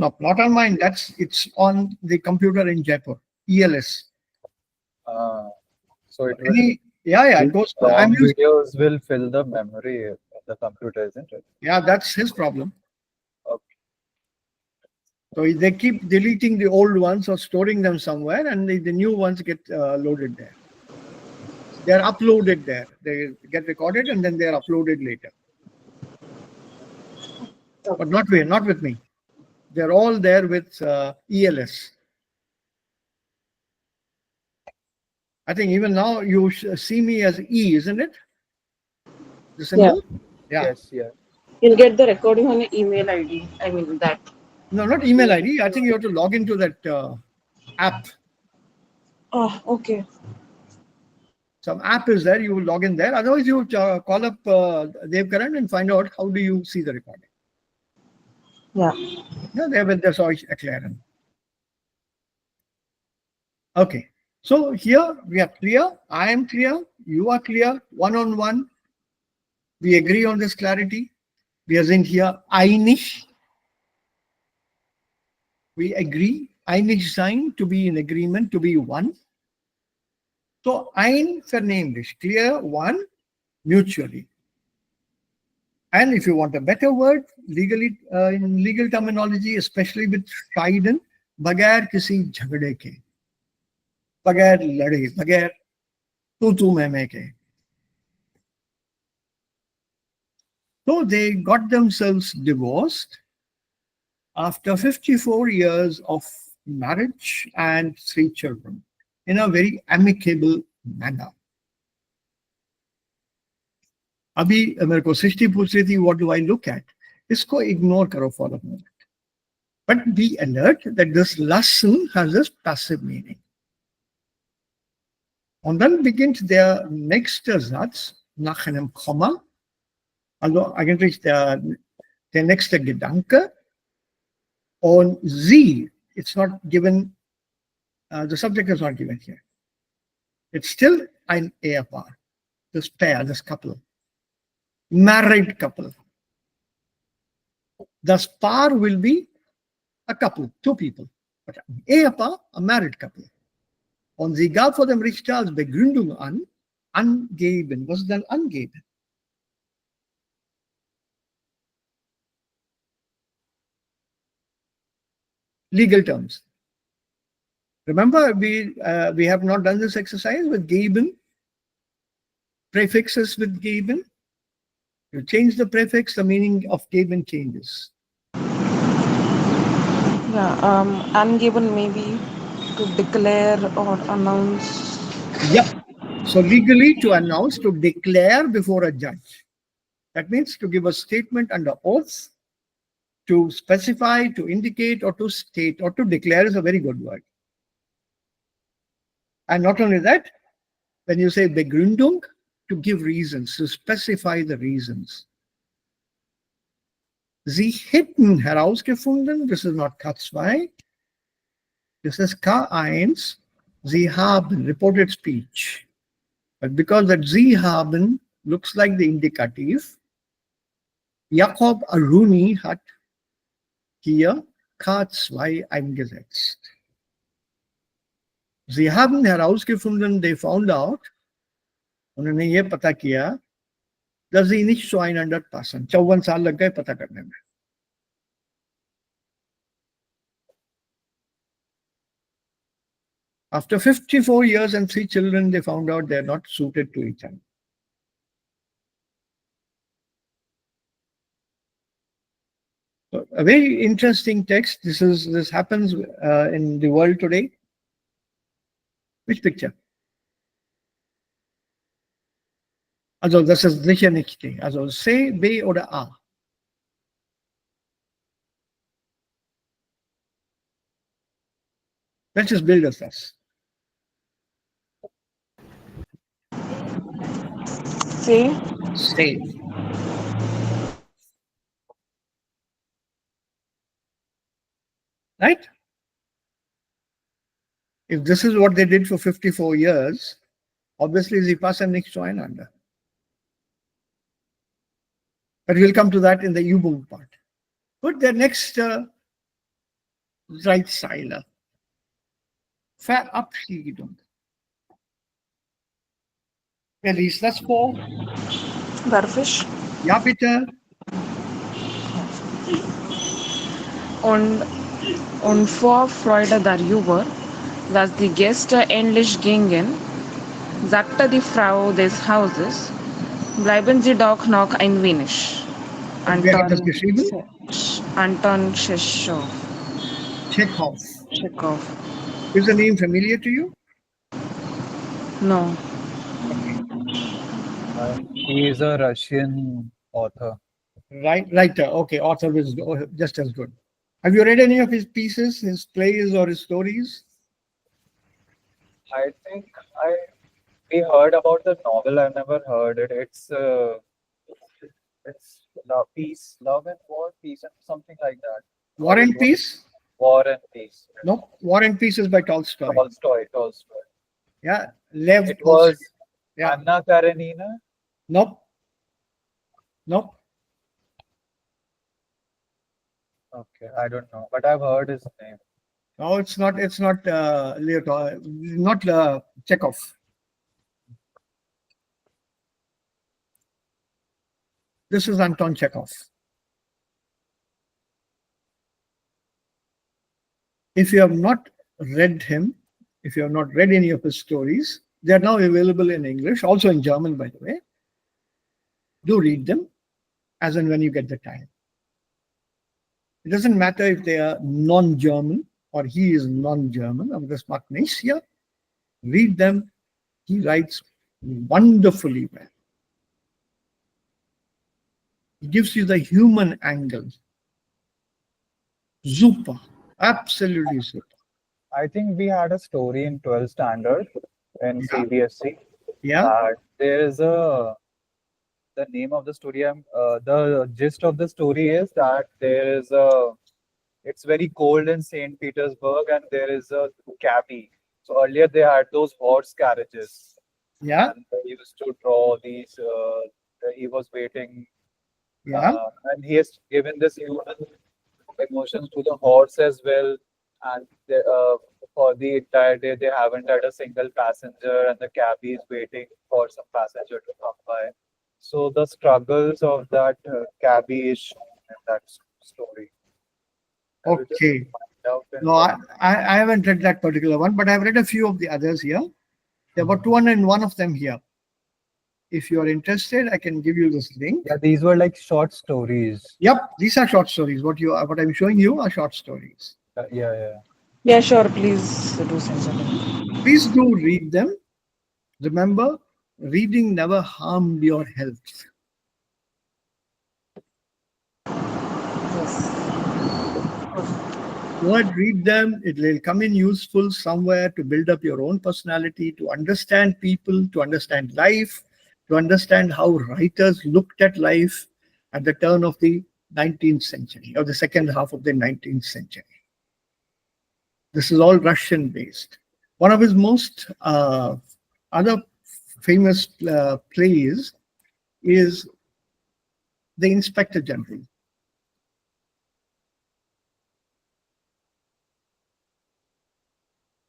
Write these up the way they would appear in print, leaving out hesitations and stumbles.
No, not on mine. It's on the computer in Jaipur. ELS. Uh, so it will, Yeah, it goes. I'm long used. videos will fill the memory of the computer, isn't it? Yeah, that's his problem. Okay. So they keep deleting the old ones or storing them somewhere, and the new ones get loaded there. They are uploaded there. They get recorded and then they are uploaded later. But not with me. They're all there with ELS. I think even now you see me as E, isn't it? The symbol? Yeah. Yes, yeah. You'll get the recording on your email ID. I mean that. No, not email ID. I think you have to log into that app. Oh, okay. Some app is there. You will log in there. Otherwise, you call up Dev Karan and find out how do you see the recording. Yeah. Yeah, they have there's always a clearance. Okay. So here we are clear. I am clear. You are clear. One-on-one. We agree on this clarity. We are in here einig. We agree. Einig sign to be in agreement, to be one. So ein vernehmlich, clear, one, mutually. And if you want a better word, legally, in legal terminology, especially with scheiden, bagair kisi jhagde ke, bagair lade, bagair tu मैं के. So they got themselves divorced after 54 years of marriage and 3 children in a very amicable manner. अभी मेरे को सृष्टि पूछ रही थी what do I look at? इसको ignore करो for a moment. But be alert that this lassen has this passive meaning. Und dann beginnt der nächste Satz nach einem Komma. Also eigentlich der nächste Gedanke. Und sie, it's not given, the subject is not given here. It's still ein Ehepaar, this pair, this couple, married couple. Thus, Paar will be a couple, 2 people. But ein Ehepaar, a married couple. Und sie gab vor dem Richter als Begründung an, angeben. Was ist denn angeben? Legal terms. Remember, we have not done this exercise with geben, prefixes with geben. You change the prefix, the meaning of geben changes. Yeah. Ungiven maybe to declare or announce. Yep. So legally to announce, to declare before a judge. That means to give a statement under oath, to specify, to indicate, or to state, or to declare is a very good word. And not only that, when you say Begründung, to give reasons, to specify the reasons. Sie hätten herausgefunden, this is not K2, this is K1, Sie haben, reported speech. But because that Sie haben looks like the indicative, Jakob Aruni hat hier K2 eingesetzt. Sie haben herausgefunden, they found out, उन्होंने ये पता किया, dass sie nicht zueinander passen. 54 साल लग गए पता करने में. After 54 years and 3 children, they found out they're not suited to each other. So a very interesting text. This happens in the world today. Which picture? Also, das ist sicher nicht die. Also C, B oder A? Welches Bild ist das? Say. C. Right? If this is what they did for 54 years, obviously sie passen nicht zueinander. But we'll come to that in the Übung part. But the next Reitzeile. Verabschiedung. Wer liest das vor? Darfisch. Ja, bitte. Und Vorfreude darüber, dass die Gäste endlich gingen, sagte die Frau des Hauses, bleiben Sie doch noch ein wenig. Und wer hat das geschrieben? Anton Tschechow. Chekhov. Chekhov. Is the name familiar to you? No. Okay. He is a Russian author. Writer. Okay, author is just as good. Have you read any of his pieces, his plays or his stories? I think we heard about the novel. I never heard it. It's love and war, peace and something like that. War and Peace? War and Peace. No, War and Peace is by Tolstoy. Tolstoy. Yeah, Lev. It was Yeah. Anna Karenina. Nope. Nope. Okay, I don't know, but I've heard his name. No, it's not. It's not Leo. Not Chekhov. This is Anton Chekhov. If you have not read him, if you have not read any of his stories, they are now available in English, also in German, by the way. Do read them as and when you get the time. It doesn't matter if they are non-German or he is non-German, aber das macht nichts hier. Read them. He writes wonderfully well. He gives you the human angle. Super. Absolutely super. I think we had a story in 12th standard in Yeah. CBSE. Yeah. There is the name of the story. The gist of the story is that it's very cold in St. Petersburg and there is a cabbie. So earlier they had those horse carriages. Yeah. And they used to draw these. He was waiting. Yeah. And he has given this human emotions to the horse as well. And for the entire day, they haven't had a single passenger, and the cabbie is waiting for some passenger to come by. So the struggles of that cabbie is shown in that story. I will just Okay. find out and No, I haven't read that particular one, but I've read a few of the others here. There were 201 of them here. If you are interested, I can give you this link. yeah, these were like short stories. Yep, these are short stories. What I'm showing you are short stories. Yeah. Yeah, sure. Please do send them. Please do read them. Remember, reading never harmed your health. Yes. Go ahead, read them. It will come in useful somewhere to build up your own personality, to understand people, to understand life, to understand how writers looked at life at the turn of the 19th century or the second half of the 19th century. This is all Russian based. One of his most other famous plays is The Inspector General.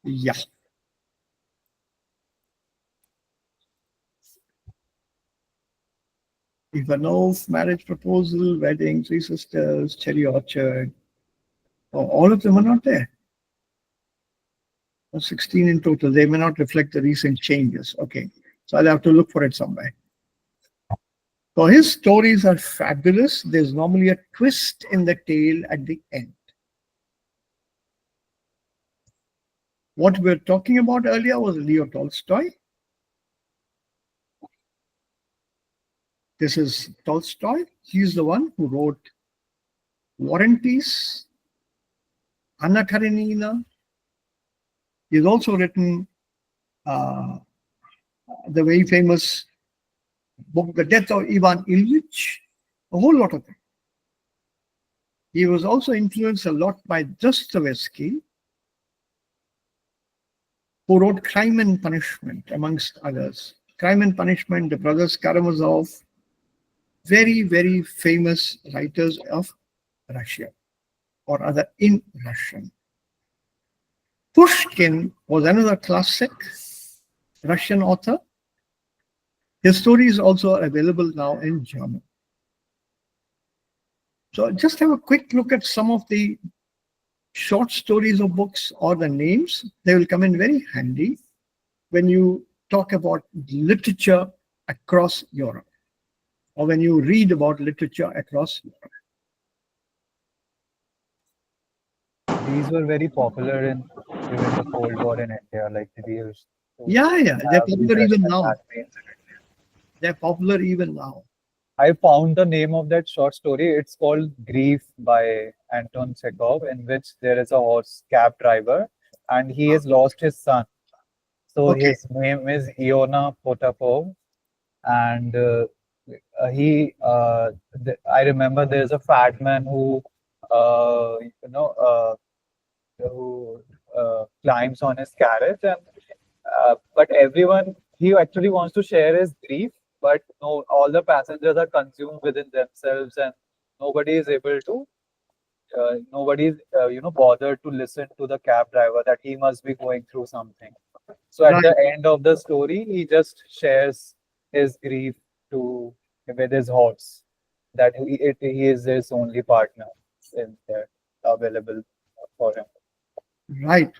Yeah. Ivanov, Marriage Proposal, Wedding, Three Sisters, Cherry Orchard. Oh, all of them are not there. 16 in total. They may not reflect the recent changes. Okay. So I'll have to look for it somewhere. So his stories are fabulous. There's normally a twist in the tale at the end. What we were talking about earlier was Leo Tolstoy. This is Tolstoy. He's the one who wrote War and Peace, Anna Karenina. He's also written the very famous book, The Death of Ivan Ilyich, a whole lot of them. He was also influenced a lot by Dostoevsky, who wrote Crime and Punishment, amongst others. Crime and Punishment, the brothers Karamazov, very, very famous writers of Russia, or rather in Russian. Pushkin was another classic Russian author. His story is also available now in German. So just have a quick look at some of the short stories of books or the names. They will come in very handy when you talk about literature across Europe, or when you read about literature across Europe. These were very popular in during the Cold War in India. Like we used to Yeah, they're have these popular even Russian now. magazines in India. They're popular even now. I found the name of that short story. It's called Grief by Anton Chekhov, in which there is a horse cab driver and he has lost his son. So Okay, his name is Iona Potapov, and I remember there's a fat man who, uh, you know, uh, who climbs on his carriage, and but everyone he actually wants to share his grief, but no, all the passengers are consumed within themselves, and nobody is able to. Nobody's bothered to listen to the cab driver that he must be going through something. So at right, the end of the story, he just shares his grief to with his horse that he is his only partner in there available for him. right.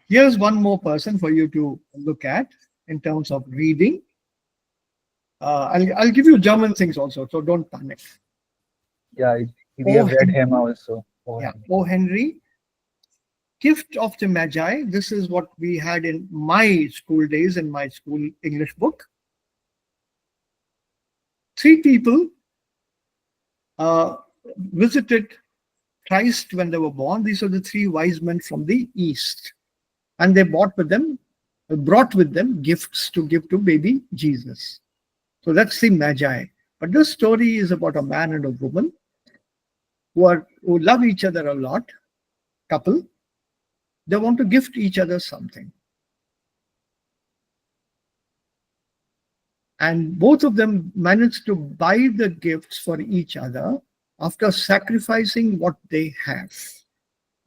Here's one more person for you to look at in terms of reading. I'll give you German things also, so don't panic. Yeah, we Oh, have read him also. Oh, yeah. Oh, Henry, Gift of the Magi. This is what we had in my school days, in my school English book. Three people visited Christ when they were born. These are the three wise men from the East. And they brought with them gifts to give to baby Jesus. So that's the Magi. But this story is about a man and a woman who love each other a lot, couple. They want to gift each other something. And both of them managed to buy the gifts for each other after sacrificing what they have.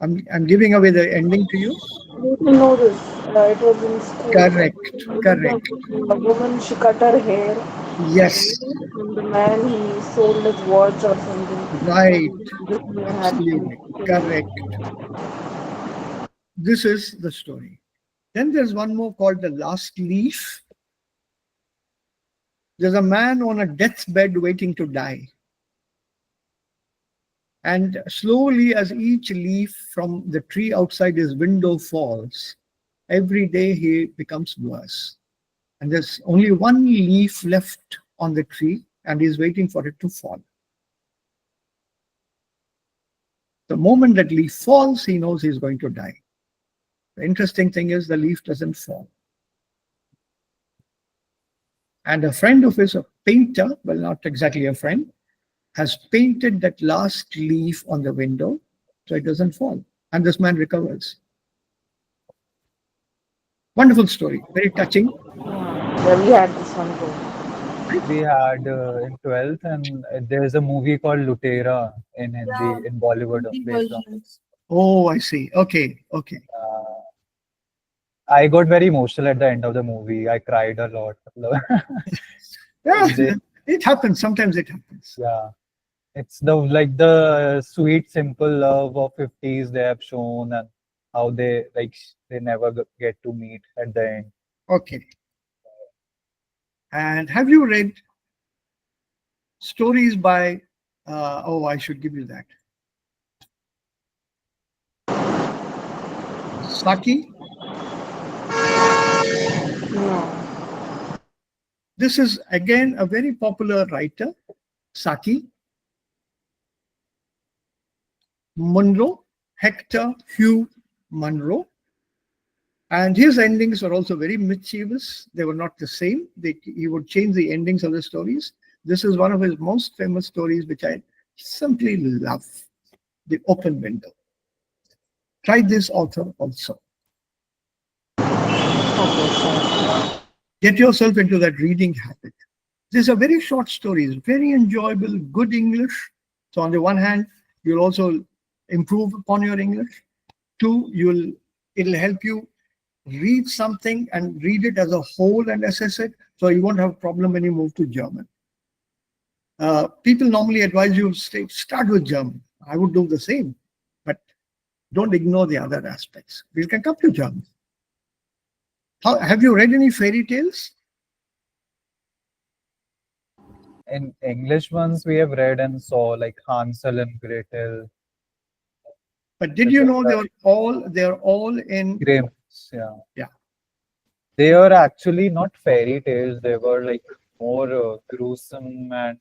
I'm giving away the ending to you. You know this. It was in school. Correct, correct. The woman, she cut her hair, Yes, and the man, he sold his watch or something. right. This man had Absolutely to. correct. This is the story. Then there's one more called The Last Leaf. There's a man on a deathbed waiting to die. And slowly, as each leaf from the tree outside his window falls, every day he becomes worse. And there's only one leaf left on the tree, and he's waiting for it to fall. The moment that leaf falls, he knows he's going to die. The interesting thing is the leaf doesn't fall. And a friend of his, a painter, well, not exactly a friend, has painted that last leaf on the window so it doesn't fall. And this man recovers. Wonderful story, very touching. Yeah, we had this one too. We had in 12th, and there's a movie called Lutera in Hindi, in Bollywood based on this. Oh, I see. Okay, okay. I got very emotional at the end of the movie. I cried a lot. Yeah, They- it happens. Sometimes it happens. yeah, it's the sweet, simple love of 50s they have shown, and how they never get to meet at the end. Okay. And have you read stories by, oh, I should give you that. Saki. No. This is again a very popular writer, Saki. Munro, Hector Hugh Munro. And his endings were also very mischievous. They were not the same. He would change the endings of the stories. This is one of his most famous stories, which I simply love, The Open Window. Try this author also. Okay, sure. Get yourself into that reading habit. These are very short stories, very enjoyable, good English. So on the one hand, you'll also improve upon your English. Two, you'll It'll help you read something and read it as a whole and assess it. So you won't have a problem when you move to German. People normally advise you start with German. I would do the same, but don't ignore the other aspects. We can come to German. Have you read any fairy tales? In English ones, we have read and saw like Hansel and Gretel, But did the you know Grimm, they're all in Grimm's. Yeah, yeah. they were actually not fairy tales. They were like more gruesome, and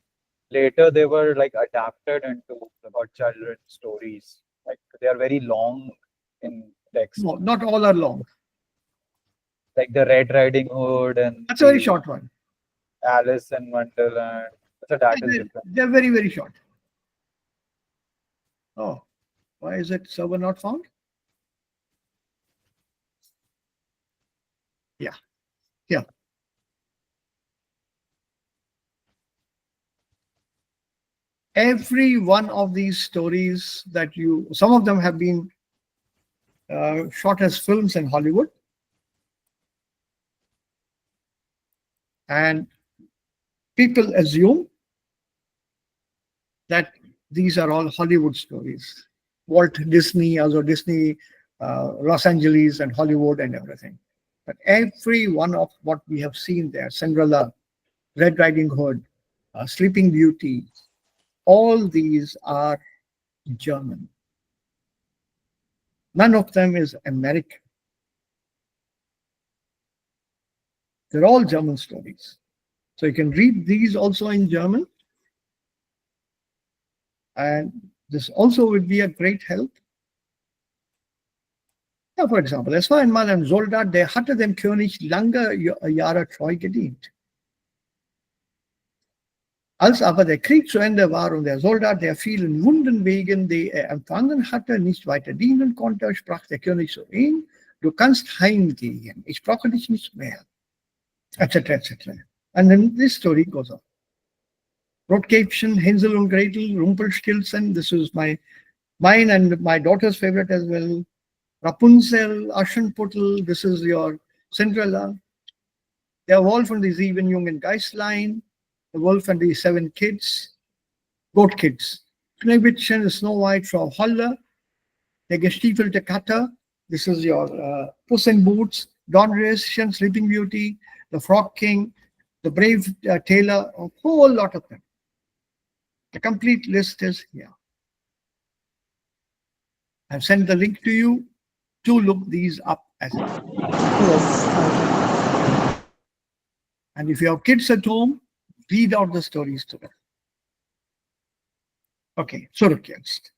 later they were like adapted into about children's stories. Like they are very long in text, No, not all are long. like the Red Riding Hood and That's a very the short one. Alice in Wonderland. So that is different. They're very, very short. Oh, why is it server not found? Yeah, here. Every one of these stories some of them have been shot as films in Hollywood. And people assume that these are all Hollywood stories. Walt Disney, also Disney, Los Angeles and Hollywood and everything. But every one of what we have seen there, Cinderella, Red Riding Hood, Sleeping Beauty, all these are German. None of them is American. They're all German stories. So you can read these also in German. And this also would be a great help. Ja, for example, es war einmal ein Soldat, der hatte dem König lange Jahre treu gedient. Als aber der Krieg zu Ende war und der Soldat, der vielen Wunden wegen, die er empfangen hatte, nicht weiter dienen konnte, sprach der König zu ihm: Du kannst heimgehen, ich brauche dich nicht mehr, etc., etc. And then this story goes on. Rotkäppchen, Hänsel und Gretel, Rumpelstiltskin, this is mine and my daughter's favorite as well. Rapunzel, Aschenputtel, this is your Cinderella. Der Wolf und die sieben jungen Geißlein, the Wolf and the seven kids, goat kids. Schneewittchen, Snow White, Frau Holle, der gestiefelte Kater, this is your Puss in Boots, Dornröschen, Sleeping Beauty, the Frog King, the Brave Tailor, a whole lot of them. The complete list is here. I've sent the link to you to look these up as well. Yes, thank you. And if you have kids at home, read out the stories to them. Okay, zurück jetzt.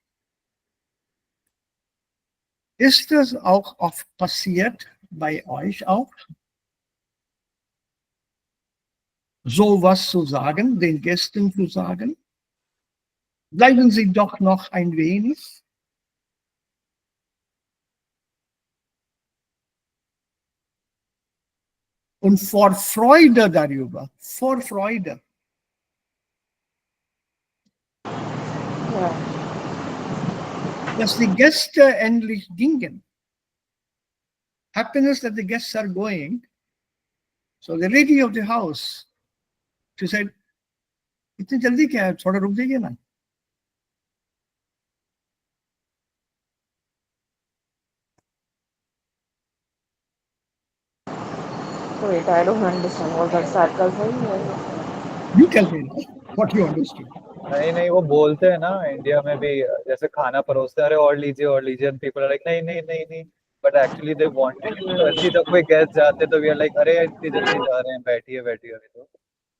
Ist es auch oft passiert bei euch auch, sowas zu sagen, den Gästen zu sagen? Bleiben Sie doch noch ein wenig. Und vor Freude darüber, vor Freude, Yeah. dass die Gäste endlich gingen. Happiness that the guests are going. So the lady of the house, she said, इतनी जल्दी क्या है, थोड़ा रुक जाइए ना. Wait, I don't understand. Was that sarcasm? You tell me now what you understood. नहीं नहीं, वो बोलते हैं ना इंडिया में भी, जैसे खाना परोसते हैं, अरे और लीजिए, and people are like नहीं नहीं नहीं नहीं, but actually they wanted it. जल्दी जब कोई गेस्ट जाते तो we are like, अरे इतनी जल्दी जा रहे हैं, बैठिए बैठिए अभी तो.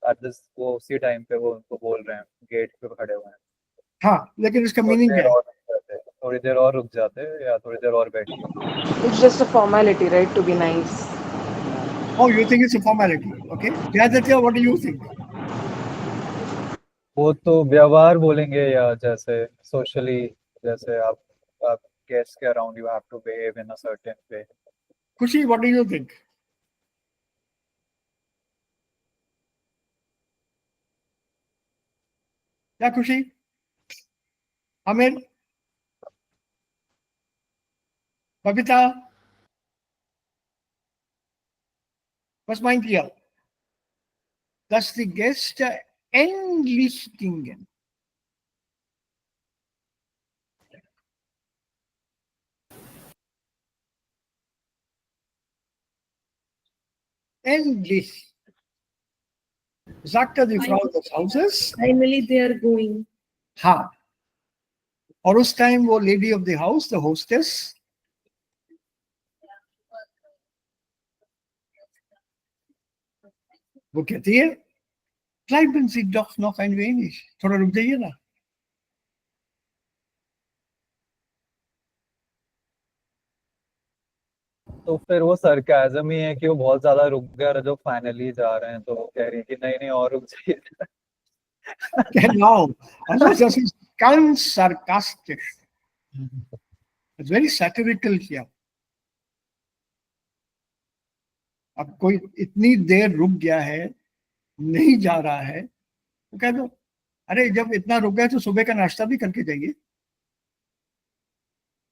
at this वो उसी टाइम पे वो उनको बोल रहे हैं, गेट पे खड़े हुए हैं. हाँ, लेकिन इसका मीनिंग क्या है? थोड़ी देर और रुक जाते या थोड़ी देर और बैठिए. It's just a formality, right? To be nice. Oh, you think it's a formality? Okay. Jayaditya, what do you think? वो तो व्यवहार बोलेंगे, या जैसे सोशली, जैसे आप गेस्ट के around you have to behave in a certain way. Khushi, what do you think? Yeah, Khushi? Amir? Babita? Was meint ihr? Dass die Gäste endlich gingen. Endlich, sagte die Frau des Hauses. Finally, they are going. हाँ, और उस time वो lady of the house, the hostess, वो कहती है, bleiben Sie doch noch ein wenig, थोड़ा रुक जाइए ना. तो फिर वो सरकाजम ही है कि वो बहुत ज्यादा रुक गए और जो फाइनली जा रहे हैं तो वो कह रही है कि नहीं नहीं और रुक जाइए. Genau, also das ist ganz sarkastisch. It's very satirical here. अब कोई इतनी देर रुक गया है, नहीं जा रहा है, तो कह दो, अरे जब इतना रुक गया तो सुबह का नाश्ता भी करके जाइए.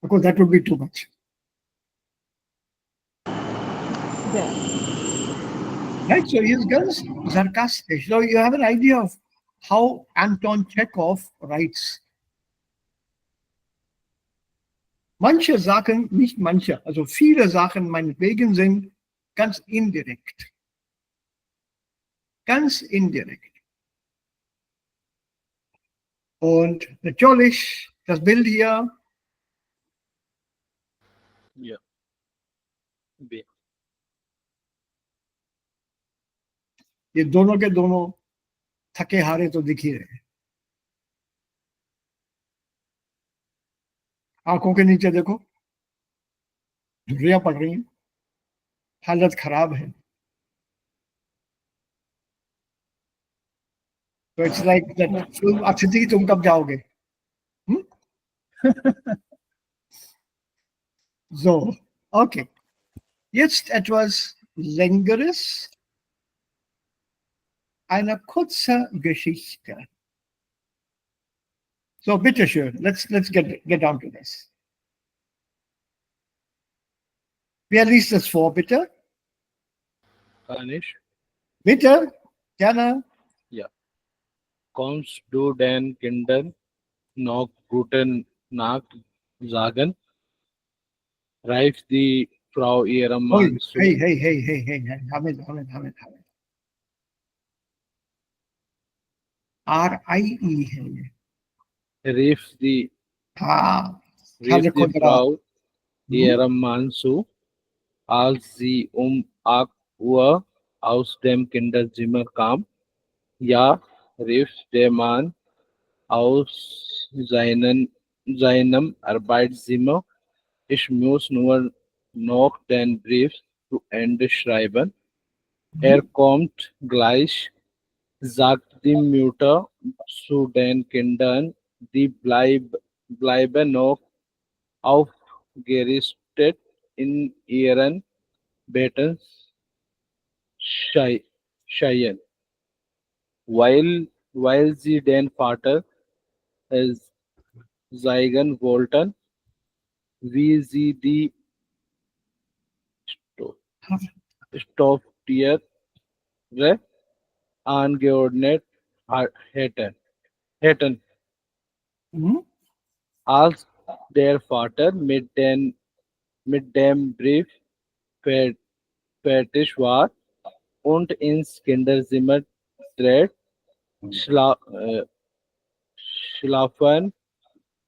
Because that would be too much. Yeah. Right, so he is ganz sarkastisch. So you have an idea of how Anton Chekhov writes. Manche Sachen, nicht manche, also viele Sachen meinetwegen sind ganz indirekt. Ganz indirekt. Und natürlich, das Bild hier, Yeah. B. ये दोनों के दोनों थके हारे तो दिख ही रहे. आंखों के नीचे देखो, झुर्रियां पड़ रही हैं, हालत खराब है. तो इट्स लाइक दैट फिल्म अतिथि तुम कब जाओगे? So, okay. Jetzt etwas Längeres. Eine kurze Geschichte. So, bitteschön, let's get down to this. Wer liest das vor, bitte? Anish. Bitte, gerne. Kommst du den Kindern noch guten Nacht sagen? Rief die Frau ihrem Oi, Mann zu. hey, Hamid. R-I-E है ये. Rief die, हाँ, rief die देखो जरा. Frau ihrem Mann zu, als sie um 8 Uhr aus dem Kinderzimmer kam. Ja, rief der Mann aus seinem Arbeitszimmer. Ich muss nur noch den Brief zu Ende schreiben. Er kommt gleich, sagt die Mutter zu den Kindern, die bleiben noch aufgerichtet in ihren Betten schreien, weil sie den Vater zeigen wollten, wie sie die Stofftiere angeordnet hätten. Mhm. Als der Vater mit dem Brief fertig war und ins Kinderzimmer trat, schlafen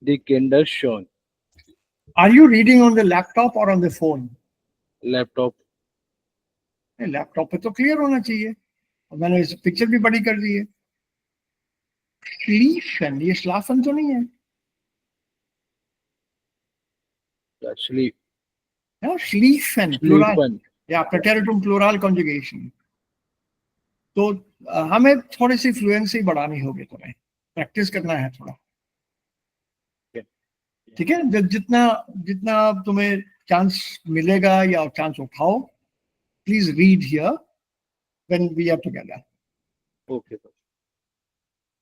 die Kinder schon. Are you reading on the laptop or on the phone? Laptop. Laptop पे तो clear होना चाहिए. और मैंने इस picture भी बड़ी कर दी है. Schliefen, ये schlafen तो नहीं है. Actually, Ja, schliefen, plural. schlafen. या preteritum plural conjugation. तो हमें थोड़ी सी फ्लुएंसी बढ़ानी होगी, तुम्हें प्रैक्टिस करना है थोड़ा. ठीक है, जितना तुम्हें चांस मिलेगा या चांस उठाओ, please read here when we are together. Okay.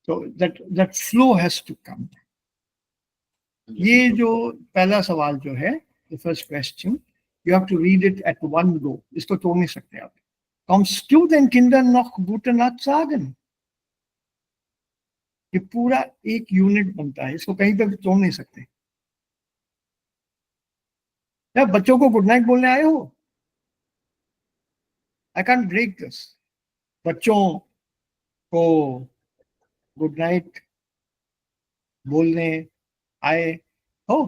So that flow has to come. ये जो पहला सवाल जो है, the first question, you have to read it at one go. इसको तोड़ नहीं सकते आप. Kommst du den Kindern noch gute Nacht sagen? ये पूरा एक यूनिट बनता है, इसको कहीं पे भी तोड़ नहीं सकते। क्या बच्चों को गुड नाइट बोलने आए हो? I can break this. बच्चों को गुड नाइट बोलने आए हो?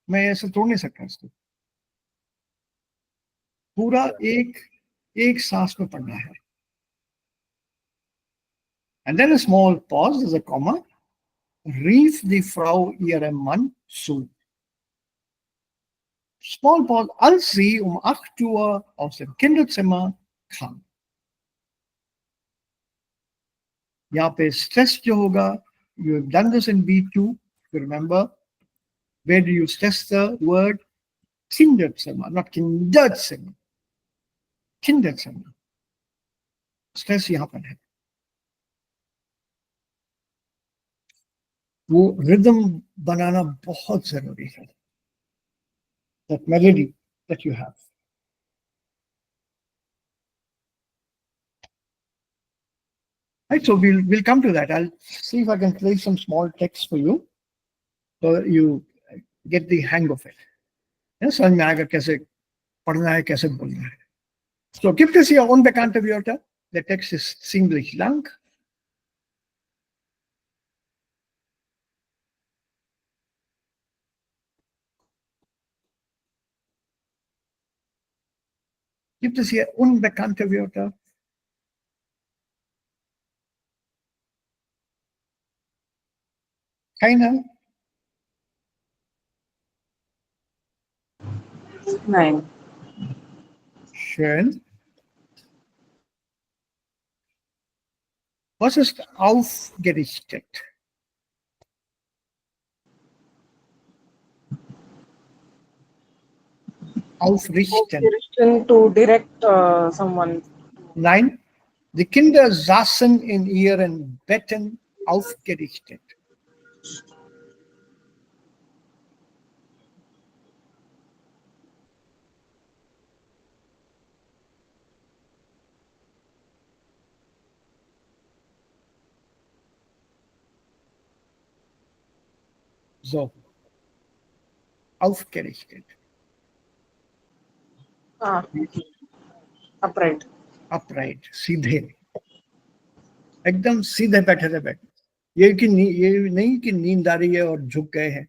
मैं ऐसे तोड़ नहीं सकता इसको। पूरा एक सांस में पढ़ना है। And then a small pause, there's a comma. Rief die Frau ihrem Mann zu. Small pause, als sie um 8 Uhr aus dem Kinderzimmer kam. यहाँ पे stress जो होगा, you have done this in B2, you remember, where do you stress the word? Kinderzimmer, not Kinderzimmer. Kinderzimmer. Stress यहाँ पर है। वो rhythm बनाना बहुत जरूरी है। That melody that you have. Right, so we'll come to that. I'll see if I can play some small text for you, so you get the hang of it. Yes, समझ में आएगा कैसे पढ़ना है, कैसे बोलना है. So gibt es hier unbekannte Wörter? Der Text ist ziemlich lang. Gibt es hier unbekannte Wörter? Keiner? Nein. Schön. Was ist aufgerichtet? Aufrichten. Direction to direct someone. Nein, die Kinder saßen in ihren Betten aufgerichtet. So. Aufgerichtet. Upright. Upright, सीधे, एकदम सीधे बैठे थे बैठे, ये नहीं कि नींद आ रही है और झुक गए हैं.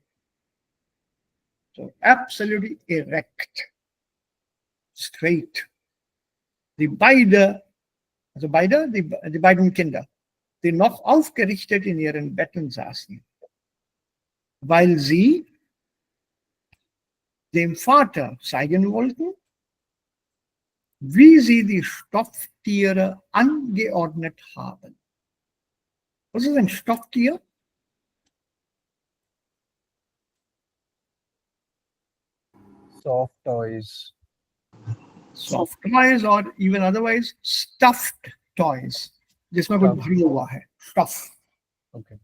So absolutely erect, straight. Die beiden Kinder, die noch aufgerichtet in ihren Betten saßen, weil sie dem Vater zeigen wollten, wie sie die Stofftiere angeordnet haben. Was ist ein Stofftier? Soft toys. Soft toys or even otherwise stuffed toys, जिसमें कुछ भरी हुआ है, stuff. Okay.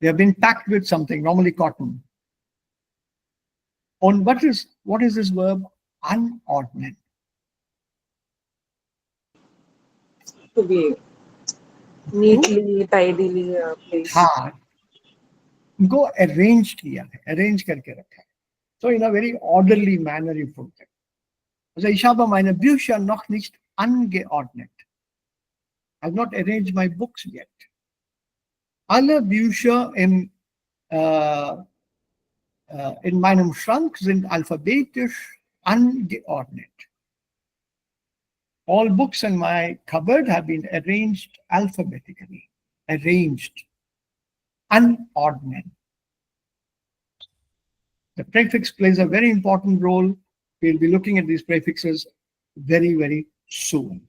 They have been packed with something, normally cotton. On what is this verb? Unordned. To be neatly, tidily placed. हाँ, उनको arrange किया है, arrange करके रखा है. So in a very orderly manner you put it. Also ich habe meine Bücher noch nicht angeordnet. I've not arranged my books yet. Alle Bücher in meinem Schrank sind alphabetisch angeordnet. All books in my cupboard have been arranged alphabetically. Arranged. Unordned. The prefix plays a very important role. We'll be looking at these prefixes very, very soon.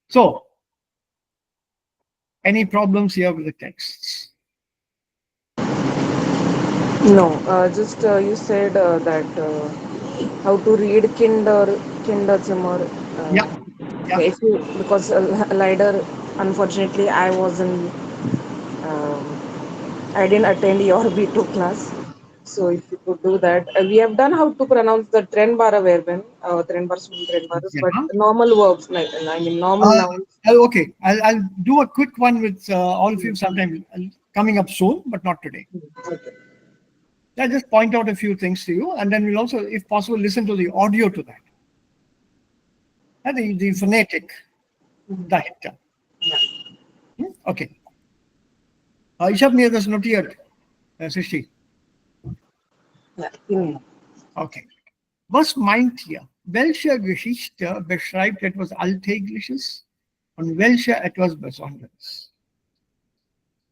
So, any problems here with the texts? No, just you said that how to read Kinderzimmer. Yeah. If you, because later, unfortunately, I didn't attend your B2 class. So if you could do that, we have done how to pronounce the Trenbara verben, Trenbars, Trenbaras, but Yeah. normal verbs, like I mean normal nouns. Okay, I'll do a quick one with all of you sometime coming up soon, but not today. Okay. I'll just point out a few things to you, and then we'll also, if possible, listen to the audio to that. And the phonetic, dahinter. Okay. Ich habe mir das notiert, Srishti. Yeah. Mm. Okay. Was meint ihr? Welche Geschichte beschreibt etwas Alltägliches und welche etwas Besonderes?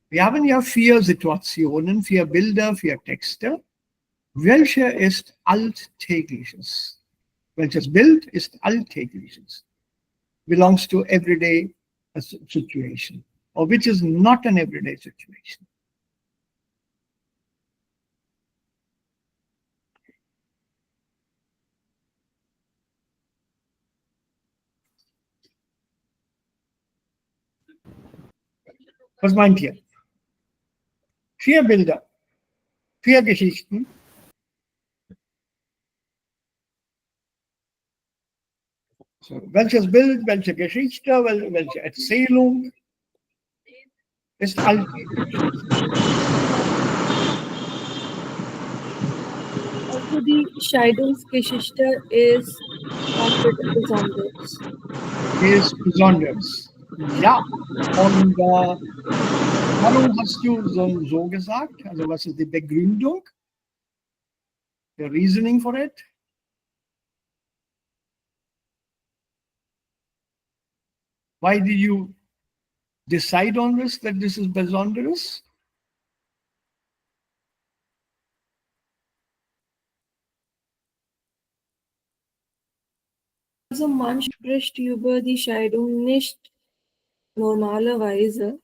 Wir haben ja 4 Situationen, 4 Bilder, 4 Texte. Welche ist Alltägliches? Welches Bild ist Alltägliches? Belongs to everyday situation, or which is not an everyday situation. Was meint ihr? 4 Bilder, 4 Geschichten. So, welches Bild, welche Geschichte, welche Erzählung ist alltäglich? Also die Scheidungsgeschichte ist besonders. Ist besonders. Ja. Und warum hast du so gesagt? Also was ist die Begründung? The reasoning for it? Why did you decide on this, that this is besonderes? Also man spricht über die Scheidung nicht normalerweise,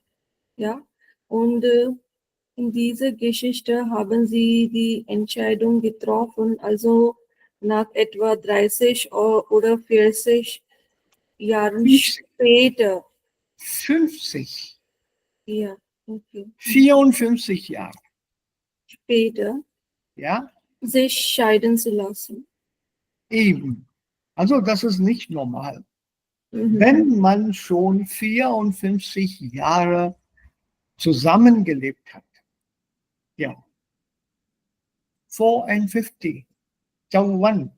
ja. Und in dieser Geschichte haben sie die Entscheidung getroffen, also nach etwa 30 oder 40 Jahren 50. später. 50, Ja, okay. 54 Jahre. Später Ja, sich scheiden zu lassen. eben. Also das ist nicht normal. Mhm. Wenn man schon 54 Jahre zusammengelebt hat. Ja. 54, 54,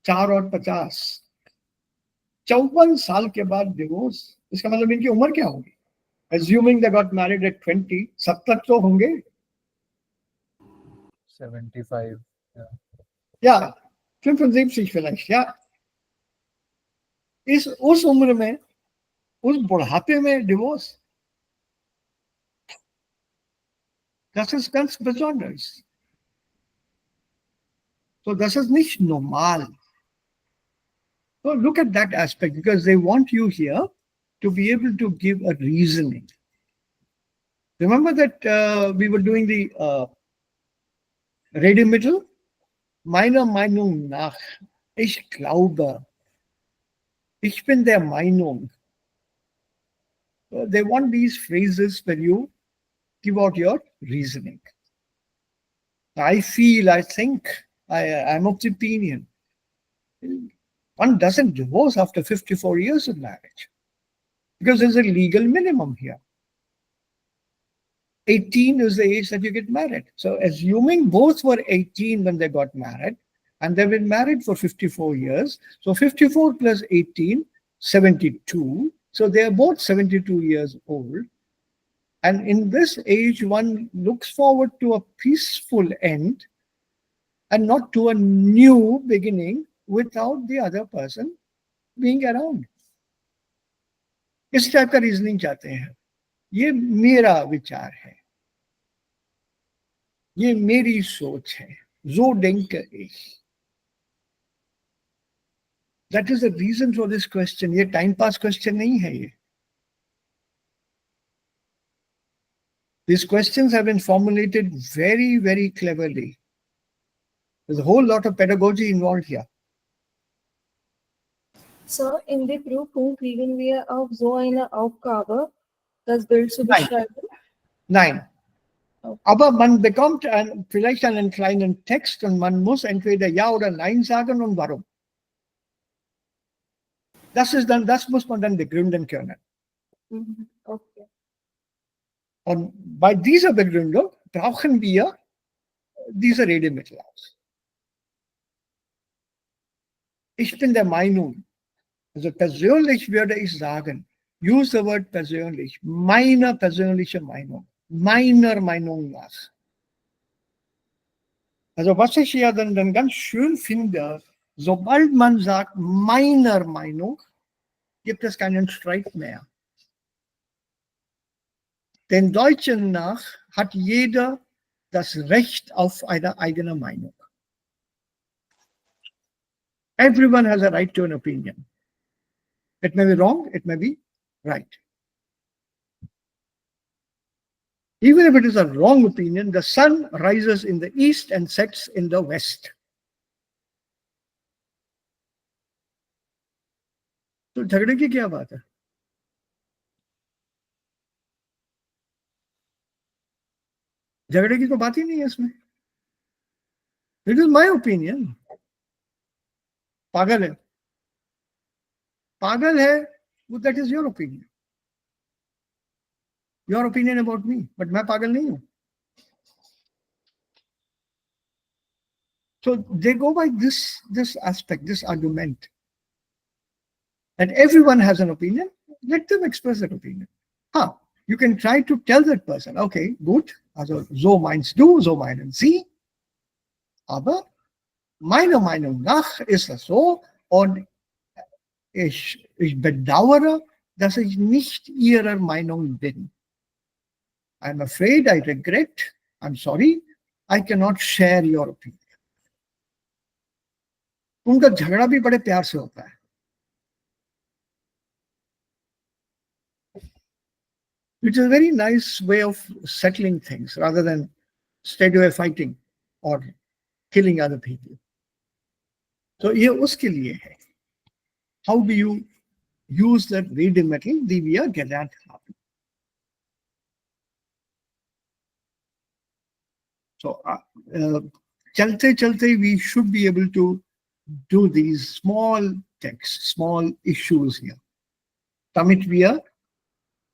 4 और 50, 54 साल के बाद divorce, इसका मतलब इनकी उम्र क्या होगी? Assuming they got married at 20, 70 तो होंगे. 75. Ja, 75 vielleicht, ja. उस उम्र में, उस बुढ़ापे में divorce, das ist ganz besonders. So das ist nicht normal. So look at that aspect, because they want you here to be able to give a reasoning. Remember that we were doing the Redemittel? Meiner Meinung nach, ich glaube, ich bin der Meinung. They want these phrases when you give out your reasoning. I feel, I think, I'm of the opinion. One doesn't divorce after 54 years of marriage because there's a legal minimum here. 18 is the age that you get married. So assuming both were 18 when they got married, and they've been married for 54 years, so 54 plus 18, 72. So they are both 72 years old. And in this age, one looks forward to a peaceful end and not to a new beginning without the other person being around. इस type का reasoning चाहते हैं. ये मेरा विचार है, ये मेरी सोच है. So denke ich. That is the reason for this question. ये time pass question नहीं है ये. These questions have been formulated very, very cleverly. There's a whole lot of pedagogy involved here. So in der Prüfung kriegen wir auch so eine Aufgabe, das Bild zu beschreiben. Nein. Aber man bekommt vielleicht einen kleinen Text und man muss entweder Ja oder Nein sagen und warum. Das muss man dann begründen können. Okay. Und bei dieser Begründung brauchen wir diese Redemittel aus. Ich bin der Meinung, also persönlich würde ich sagen, use the word persönlich, meiner persönlichen Meinung, meiner Meinung nach. Also was ich ja dann ganz schön finde, sobald man sagt, meiner Meinung, gibt es keinen Streit mehr. Den Deutschen nach hat jeder das Recht auf eine eigene Meinung. Everyone has a right to an opinion. It may be wrong, it may be right. Even if it is a wrong opinion, the sun rises in the east and sets in the west. तो झगड़े की क्या बात है? झगड़े की तो बात ही नहीं है इसमें. It is my opinion. पागल है. पागल है, that is your opinion. Your opinion about me, but मैं पागल नहीं हूँ. So they go by this aspect, this argument. And everyone has an opinion, let them express that opinion. You can try to tell that person, okay, gut, also so meinst du, so meinen sie, aber meiner Meinung nach ist das so und ich bedauere, dass ich nicht ihrer Meinung bin. I'm afraid, I regret, I'm sorry, I cannot share your opinion. उनका झगड़ा भी बड़े प्यार से होता है. It's a very nice way of settling things rather than straight away fighting or killing other people. So ये उसके लिए है. How do you use that Redemittel, die wir gelernt haben? So chalte chalte, we should be able to do these small texts, small issues here. Damit wir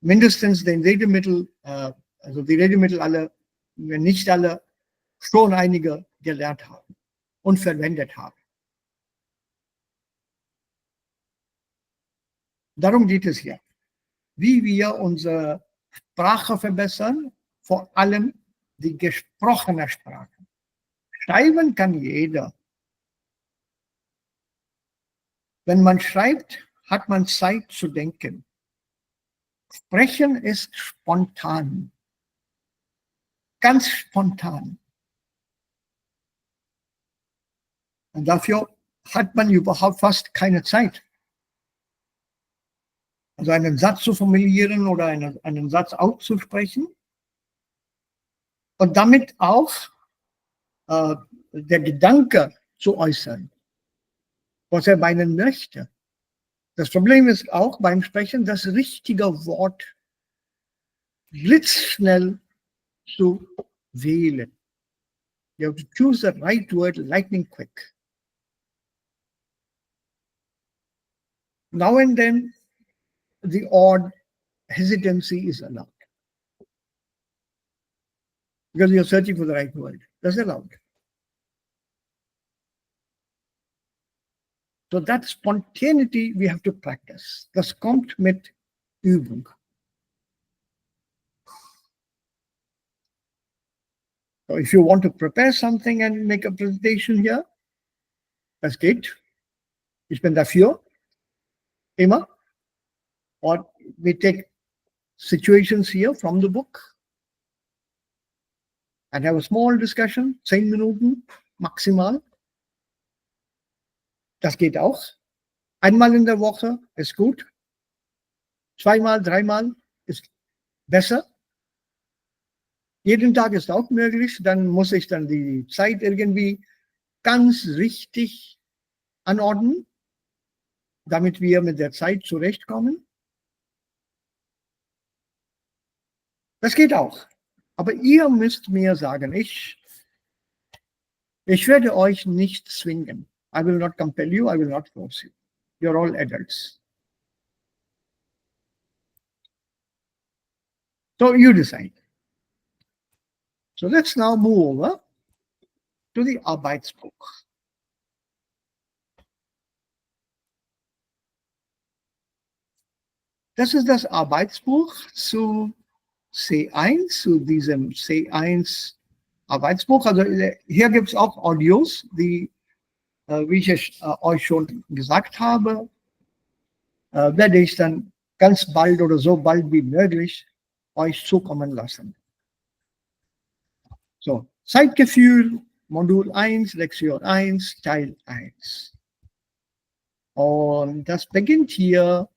mindestens den Redemittel, also die Redemittel alle, wenn nicht alle, schon einige gelernt haben und verwendet haben. Darum geht es hier. Wie wir unsere Sprache verbessern, vor allem die gesprochene Sprache. Schreiben kann jeder. Wenn man schreibt, hat man Zeit zu denken. Sprechen ist spontan. Ganz spontan. Und dafür hat man überhaupt fast keine Zeit. Also einen Satz zu formulieren oder einen Satz auszusprechen und damit auch der Gedanke zu äußern, was er meinen möchte. Das Problem ist auch beim Sprechen, das richtige Wort blitzschnell zu wählen. You have to choose the right word lightning quick. Now and then, the odd hesitancy is allowed. Because you're searching for the right word. That's allowed. So that spontaneity we have to practice. Das kommt mit Übung. So if you want to prepare something and make a presentation here, das geht. Ich bin dafür. Immer. Or we take situations here from the book and have a small discussion, 10 Minuten maximal. Das geht auch. Einmal in der Woche ist gut. Zweimal, dreimal ist besser. Jeden Tag ist auch möglich. Dann muss ich dann die Zeit irgendwie ganz richtig anordnen, damit wir mit der Zeit zurechtkommen. Das geht auch. Aber ihr müsst mir sagen, ich werde euch nicht zwingen. I will not compel you, I will not force you. You're all adults. So you decide. So let's now move over to the Arbeitsbuch. Das ist das Arbeitsbuch zu C1, zu diesem C1 Arbeitsbuch. Also hier gibt es auch Audios, die, wie ich es euch schon gesagt habe, werde ich dann ganz bald oder so bald wie möglich euch zukommen lassen. So, Zeitgefühl, Modul 1, Lektion 1, Teil 1. Und das beginnt hier.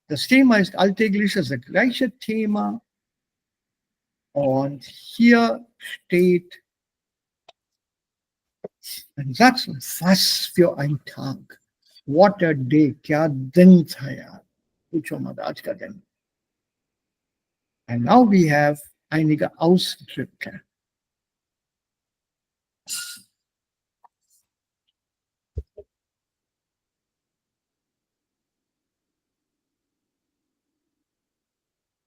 Das Thema ist alltäglich, das gleiche Thema. Und hier steht ein Satz, was für ein Tag. What a day, kya din tha yaar. Pucho mat, aaj ka din. And now we have einige Ausdrücke.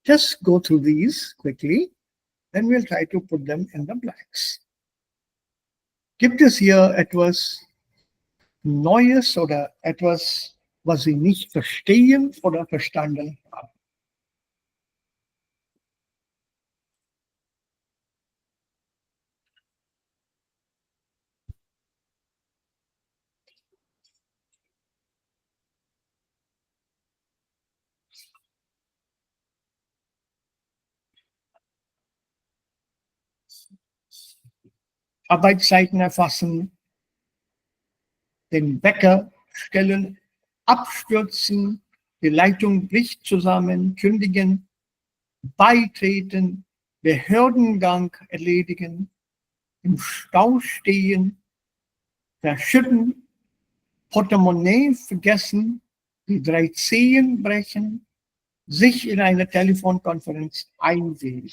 Just go through these quickly, then we'll try to put them in the blanks. Gibt es hier etwas Neues oder etwas, was Sie nicht verstehen oder verstanden haben? Arbeitszeiten erfassen, den Wecker stellen, abstürzen, die Leitung bricht zusammen, kündigen, beitreten, Behördengang erledigen, im Stau stehen, verschütten, Portemonnaie vergessen, die 3 Zehen brechen, sich in eine Telefonkonferenz einwählen.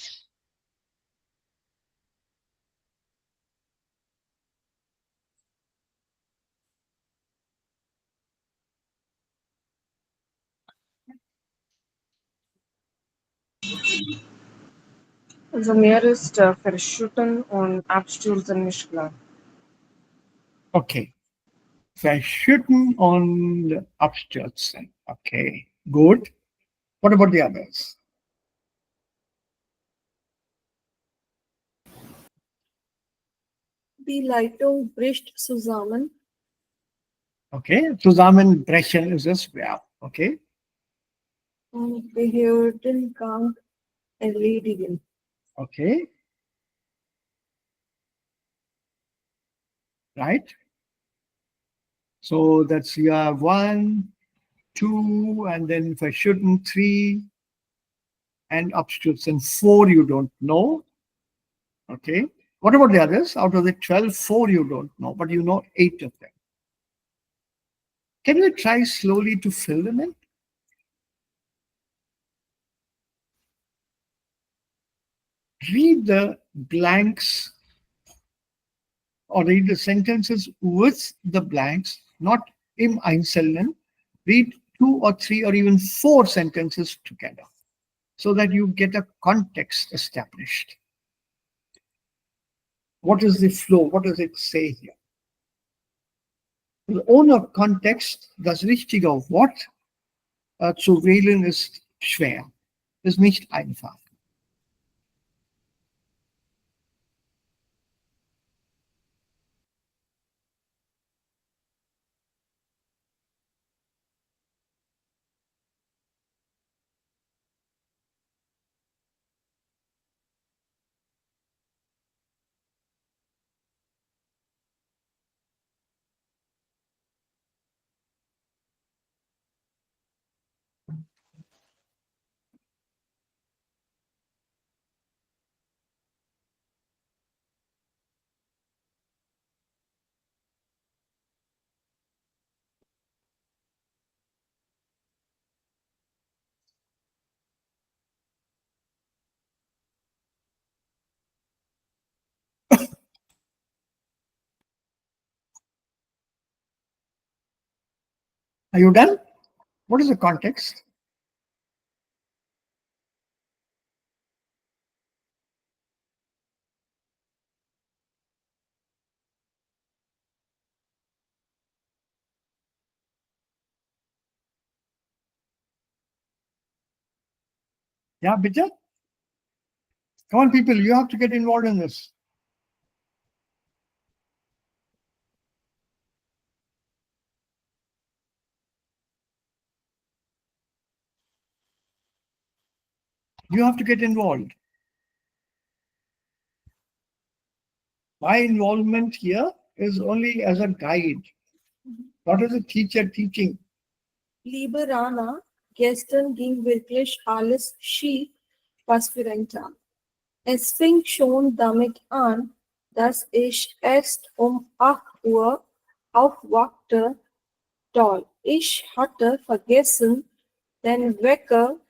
Also mir ist verschütten und abstürzen nicht klar. Okay. Verschütten und abstürzen. Okay, good. What about the others? Die Leitung bricht zusammen. Okay, zusammenbrechen ist das Verb. Okay, Und Behördengang erledigen. okay. Right. So that's you have 1, 2, and then verschütten 3, and abstürzen 4 you don't know. Okay. What about the others? Out of the 12, 4 you don't know, but you know 8 of them. Can you try slowly to fill them in? Read the blanks or read the sentences with the blanks, not im Einzelnen. Read 2 or 3 or even 4 sentences together so that you get a context established. What is the flow? What does it say here? Ohne Kontext, das richtige Wort zu wählen ist schwer, ist nicht einfach. Are you done? What is the context? Yeah, Bija? Come on, people, you have to get involved in this. You have to get involved. My involvement here is only as a guide, not as a teacher teaching. Lieber Rana, gestern ging wirklich alles schief, was für ein Tag. Es fing schon damit an, dass ich erst um 8 Uhr aufwachte. Toll, ich hatte vergessen, den Wecker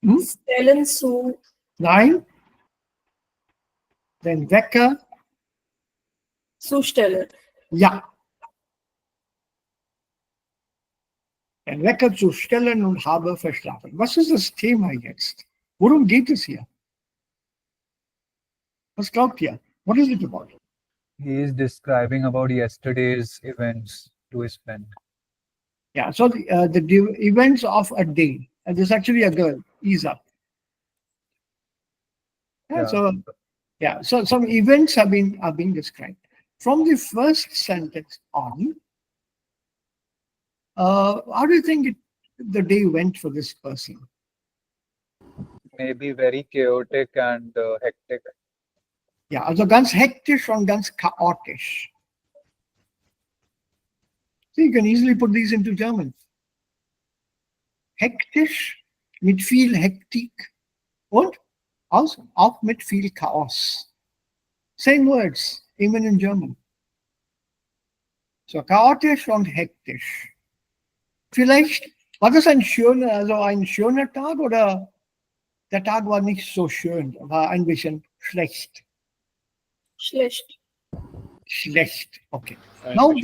Hm? stellen zu. Nein? Den Wecker? Zustellen. Ja. Den Wecker zu stellen und habe verschlafen. Was ist das Thema jetzt? Worum geht es hier? Was glaubt ihr? What is it about? He is describing about yesterday's events to his friend. Yeah, so the events of a day. And there's actually a girl, Isa. Yeah. So some events are being described. From the first sentence on, how do you think the day went for this person? Maybe very chaotic and hectic. Ja, also ganz hektisch und ganz chaotisch. So you can easily put these into German. Hektisch mit viel Hektik und auch mit viel Chaos. Same words, even in German. So chaotisch und hektisch. Vielleicht war das ein schöner Tag oder der Tag war nicht so schön, war ein bisschen schlecht. Schlecht. Schlecht, okay. Now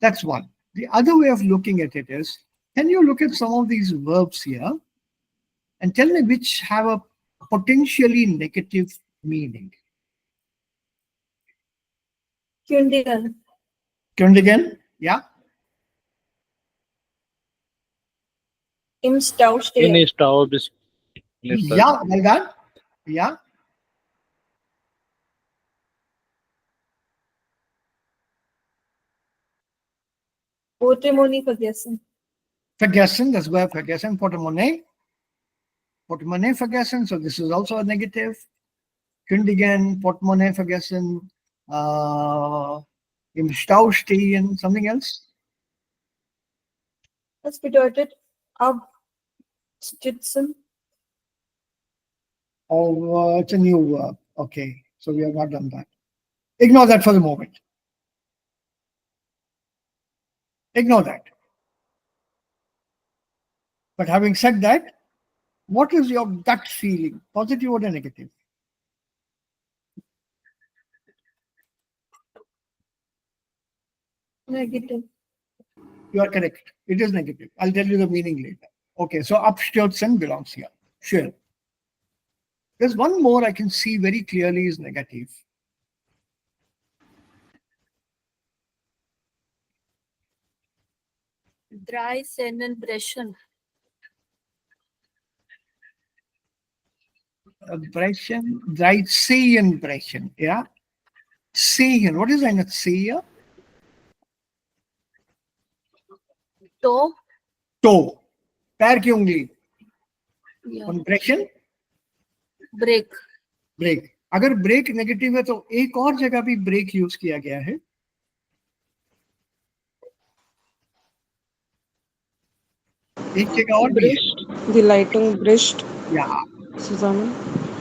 that's one. The other way of looking at it is, can you look at some of these verbs here and tell me which have a potentially negative meaning? Kündigen. Kündigen, yeah. Im Stau stehen. In Stau bis Yeah, like that. Yeah. Portemonnaie vergessen. Vergessen, das Verb vergessen, Portemonnaie. Portemonnaie vergessen, so this is also a negative. Kündigen, Portemonnaie vergessen, im Stau stehen, something else? Das bedeutet abstützen. Oh, it's a new verb. Okay, so we have not done that. Ignore that for the moment. Ignore that. But having said that, what is your gut feeling, positive or negative? Negative. You are correct. It is negative. I'll tell you the meaning later. Okay, so abstürzen belongs here. Sure. There's one more I can see very clearly is negative. Drei Sennen brechen. Brechen, drei Zehen brechen. Yeah. Zehen. What is eine Zehe? Toe. Toe. पैर की उंगली. Ja. Und brechen? Break. Break. अगर break negative है तो एक और जगह भी ब्रेक यूज किया गया है. एक जगह और भी है. Die Leitung bricht Ja. zusammen.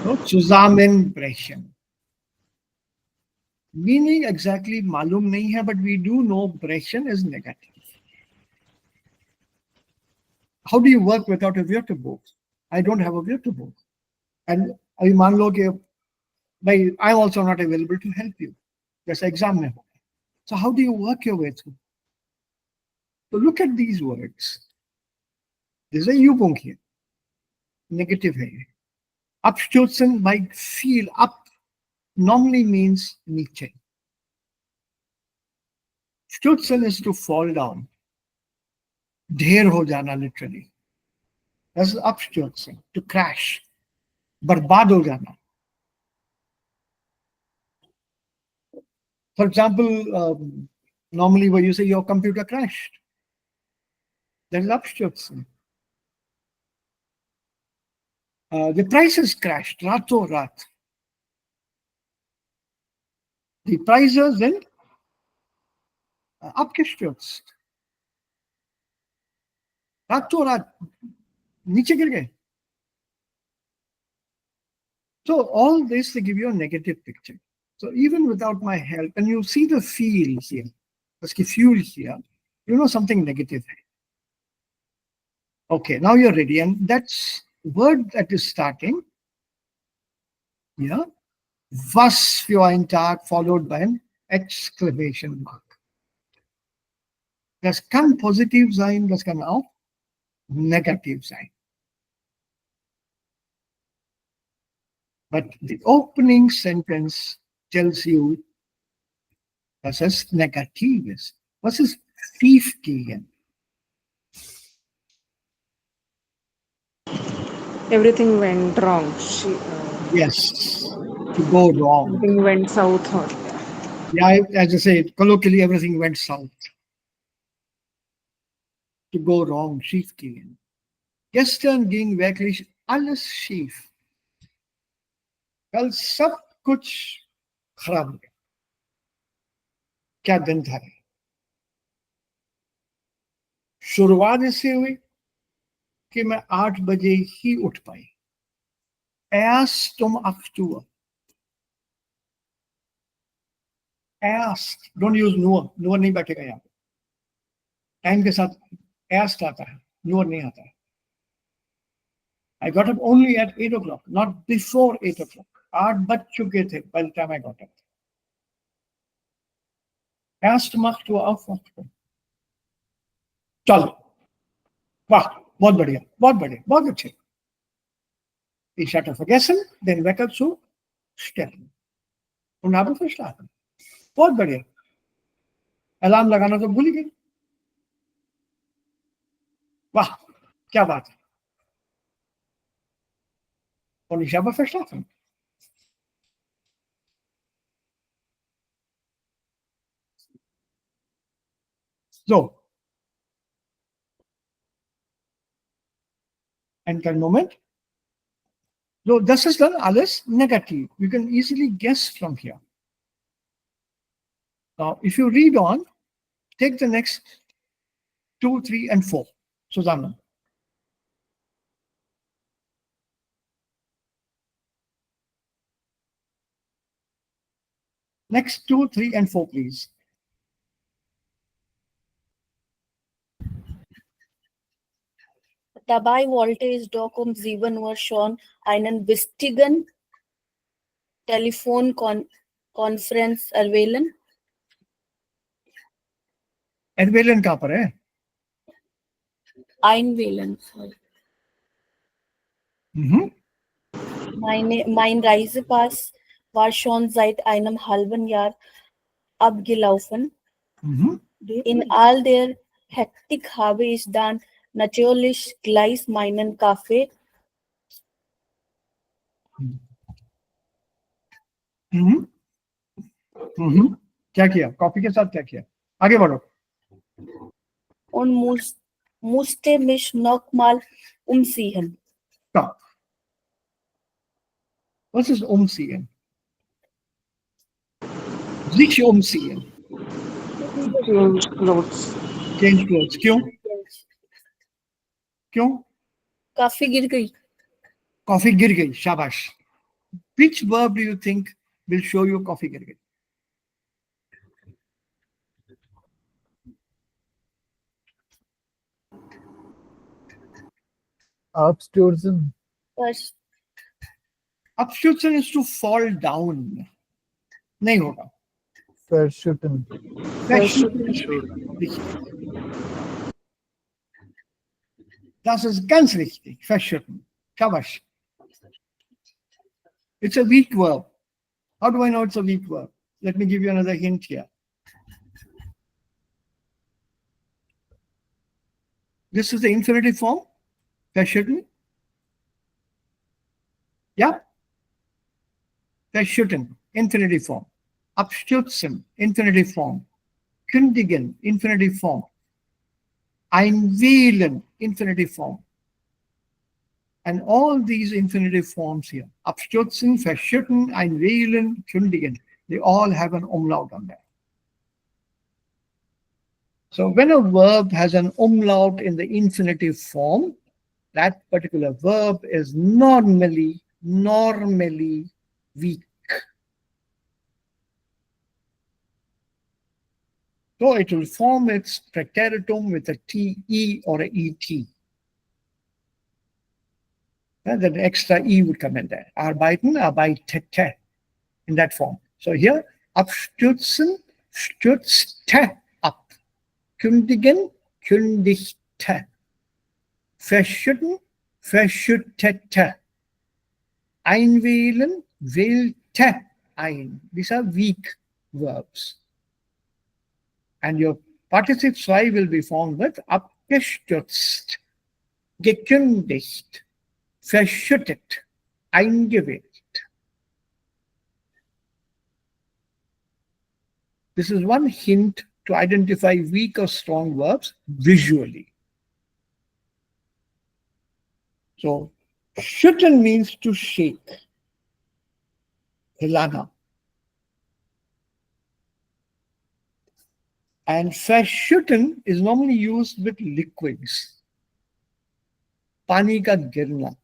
So, zusammenbrechen. Meaning exactly मालूम नहीं है, but we do know brechen is negative. How do you work without a Wörterbuch? I don't have a Wörterbuch. And अभी मान लो कि भाई, I'm also not available to help you. जैसे exam में हो. So how do you work your way through? So look at these words. There's a Übung here. Negative है ये. Abstürzen by feel up normally means नीचे. Stürzen is to fall down. ढेर हो जाना literally. That's abstürzen, to crash. बर्बाद हो जाना. For example, normally when you say your computer crashed, that is abstürzen. The prices crashed, rato rat. The prices then abgestürzt. रातों रात नीचे गिर गए. So all this to give you a negative picture. So even without my help, and you see the feel here, the fuel here, you know something negative. Okay, now you're ready, and that's word that is starting. Yeah, was für einen Tag followed by an exclamation mark. Das kann positiv sein, das kann auch negativ sein. But the opening sentence tells you dass es negativ ist. Was ist schief gehen? Everything went wrong. Yes, to go wrong. Everything went south. Or, Yeah, as I say, colloquially, everything went south. To go wrong, schief gehen. Gestern ging wirklich alles schief. कल सब कुछ खराब हो गया. क्या दिन था? शुरुआत इससे हुई कि मैं 8 बजे ही उठ पाई. Erst um 8 Uhr. Erst, don't use nur. Nur नहीं बैठेगा यहाँ पे. टाइम के साथ erst आता है, nur नहीं आता है. I got up only at 8 o'clock, not before 8 o'clock. 8 बज चुके थे by the time I got up. Erst um 8 Uhr aufwachen. चलो, वाह, बहुत बढ़िया, बहुत बढ़िया, बहुत अच्छे. Ich hatte vergessen, den Wecker zu stellen und habe verschlafen. बहुत बढ़िया. अलार्म लगाना तो भूल ही गई. वाह, क्या बात है. Und ich habe verschlafen. So. Einen kleinen Moment. So, das ist dann alles negativ. You can easily guess from here. Now, if you read on, take the next 2, 3, and 4. Zusammen. Next 2, 3, and 4, please. Dabei wollte es doch 7 Uhr schon einen wichtigen Telefonkonferenz erwählen. Erwählen कहाँ पर है? Einwählen. Sorry. Mein Reisepass war schon seit einem halben Jahr abgelaufen. In all der Hektik habe ich dann natürlich gleich meinen Kaffee क्या किया? Coffee के साथ क्या किया? आगे बढ़ो. und musste mich nochmal umziehen. Stop. Was ist umziehen? Sich umziehen. change clothes. Change clothes. क्यों? क्यों? काफी गिर गई. Coffee गिर गई. शाबाश. Which verb do you think will show you coffee गिर गई? Abstürzen. बस Abstürzen is to fall down. नहीं होगा. Verschütten. Verschütten. Das ist ganz richtig. Verschütten. Shabash. It's a weak verb. How do I know it's a weak verb? Let me give you another hint here. This is the infinitive form. Verschütten. Yeah. Verschütten. Infinitive form. Abstürzen. Infinitive form. Kündigen. Infinitive form. Einwählen. Infinitive form. And all these infinitive forms here, abstürzen, verschütten, einwählen, kündigen, they all have an umlaut on them. So when a verb has an umlaut in the infinitive form, that particular verb is normally weak. So it will form its preteritum with a TE or a ET. And then extra E would come in there. Arbeiten, arbeitete, in that form. So here, abstürzen, stürzte ab. Kündigen, kündigte. Verschütten, verschüttete. Einwählen, wählte ein. These are weak verbs. And your participle 2 will be formed with abgestürzt, gekündigt, verschüttet, eingewählt. This is one hint to identify weak or strong verbs visually. So, schütteln means to shake. Hilana. And verschütten is normally used with liquids. पानी का गिरना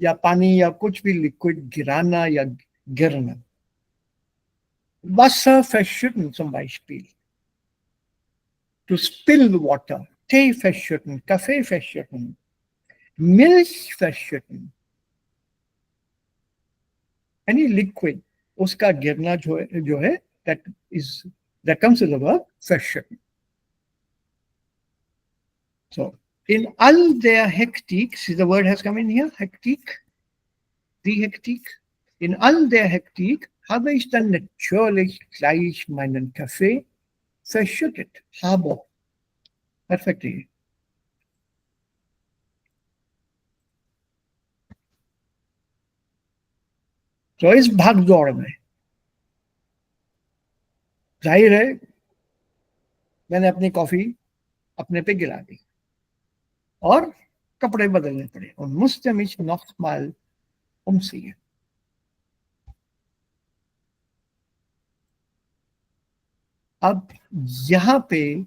या पानी या कुछ भी liquid गिराना या गिरना. Wasser verschütten zum Beispiel. To spill water. Tee verschütten, Kaffee verschütten, Milch verschütten. Any liquid, उसका गिरना जो है, that comes with the verb verschütten. So, in all der Hektik, see the word has come in here, Hektik, die Hektik. In all der Hektik habe ich dann natürlich gleich meinen Kaffee verschüttet. Habe. Perfectly. So इस भागदौड़ में जाहिर है मैंने अपनी coffee अपने पे गिरा दी और कपड़े बदलने पड़े und musste mich nochmal umziehen. अब यहां पे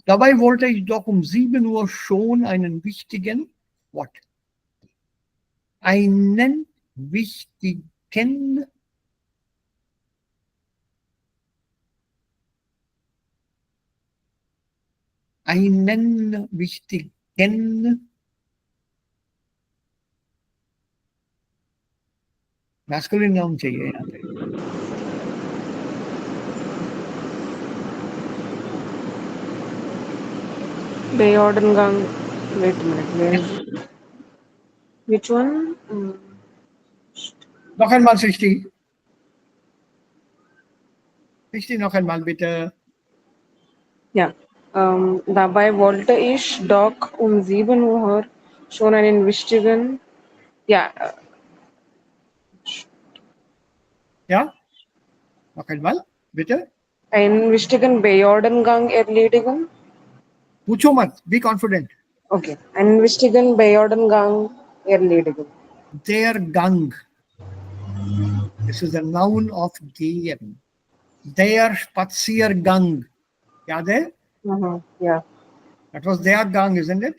dabei wollte ich doch um 7 Uhr schon einen wichtigen what? Einen wichtigen masculine noun चाहिए यहाँ पे. Beordengang. Wait a minute. Where is which one? Noch einmal 60. 60 noch einmal bitte. Ja. Dabei wollte ich doch um 7 Uhr schon einen wichtigen, ja, Ja? Noch einmal bitte. einen wichtigen Beordengang erledigen. पूछो मत. Be confident. Okay. Einen wichtigen Beordengang erledigen. Der Gang. This is the noun of gehen. Der Spaziergang. याद है? Yeah. That was der Gang, isn't it?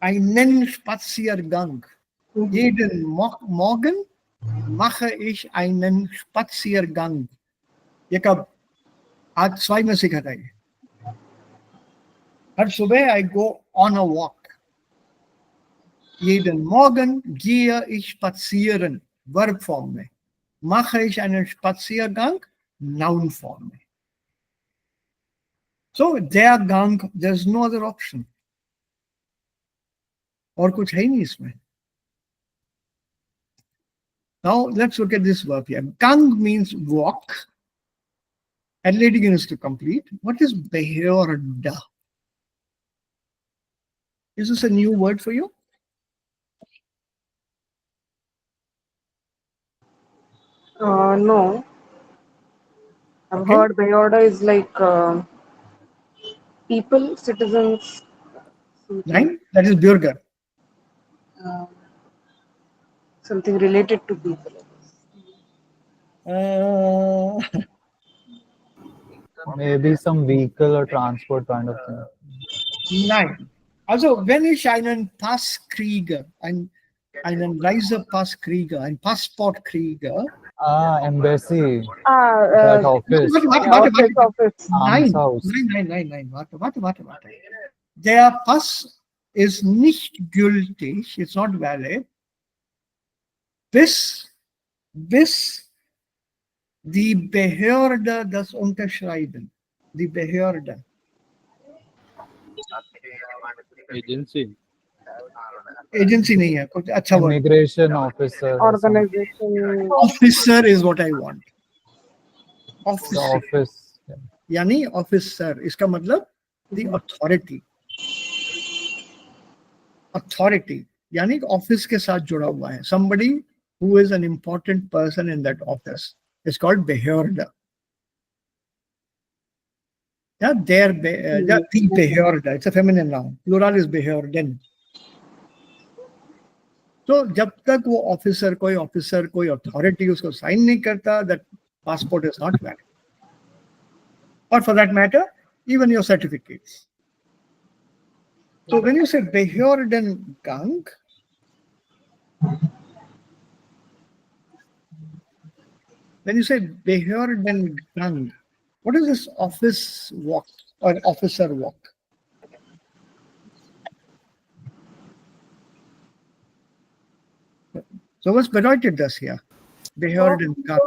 Einen Spaziergang. Jeden Morgen mache ich einen Spaziergang. ये कब? आज 2 में सीखा था ये. हर सुबह I go on a walk. Jeden Morgen gehe ich spazieren. Verbform में. Mache ich einen Spaziergang? Nounform में. So their gang, there's no other option. और कुछ है ही नहीं इसमें. Now let's look at this verb here. Gang means walk. And leading is to complete. What is behörda? Is this a new word for you? No, I've Okay. heard Bayoda is like people, citizens, something, Nine. That is Bürger. uh, something related to people. Uh, Maybe some vehicle or transport kind of thing. Nein. Also, wenn ich einen Pass kriege, einen Reisepass kriege, einen Passport kriege, Ah, embassy. Ah, That office. office. Arms Nein, house. nein. Warte. Der Pass ist nicht gültig, it's not valid, bis die Behörde das unterschreiben. Die Behörde. Agency. Agency नहीं है, कुछ अच्छा word. Immigration officer. or something. Organization. Officer is what I want. The Officer. office. Yeah. यानी officer, इसका मतलब the authority. Authority यानी office के साथ जुड़ा हुआ है. somebody who is an important person in that office is called behörde. Yeah, the behörde, it's a feminine noun. Plural is behörden. तो जब तक वो ऑफिसर कोई अथॉरिटी उसको साइन नहीं करता, that passport is not valid. Or for that matter, even your certificates. So when you say Behördengang, what is this office walk or officer walk? So was bedeutet das hier? Behördengang.